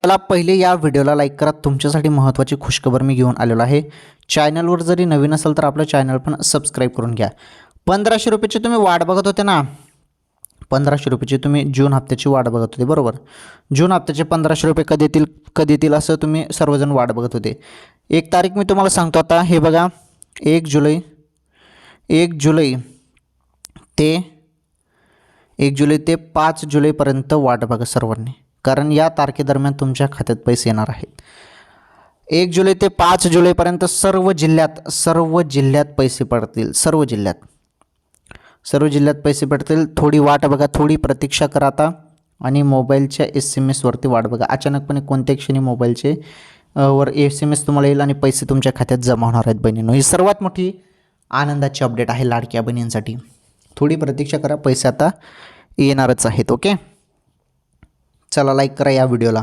चला पहिले या व्हिडिओला लाईक करा. तुमच्यासाठी महत्त्वाची खुशखबर मी घेऊन आलेलो आहे. चॅनलवर जरी नवीन असेल तर आपलं चॅनल पण सबस्क्राईब करून घ्या. 1500 रुपयाची तुम्ही वाट बघत होते ना, 1500 रुपयाची तुम्ही जून हप्त्याची वाट बघत होते बरोबर. जून हप्त्याचे 1500 रुपये कधी येतील असं तुम्ही सर्वजण वाट बघत होते. एक तारीख मी तुम्हाला सांगतो आता. हे बघा 1 जुलै ते 5 जुलैपर्यंत वाट बघा सर्वांनी, कारण या तारखेदरम्यान तुमच्या खात्यात पैसे येणार आहेत. 1 जुलै ते 5 जुलैपर्यंत सर्व जिल्ह्यात पैसे पडतील. सर्व जिल्ह्यात पैसे पडतील. थोडी वाट बघा, थोडी प्रतीक्षा करा आता आणि मोबाईलच्या SMS वरती वाट बघा. अचानकपणे कोणत्याही क्षणी मोबाईलचे वर SMS तुम्हाला येईल आणि पैसे तुमच्या खात्यात जमा होणार आहेत बहिणींनो. ही सर्वात मोठी आनंदाची अपडेट आहे लाडक्या बहिणींसाठी. थोडी प्रतीक्षा करा, पैसे आता येणारच आहेत. ओके, चला लाईक करा या व्हिडिओला.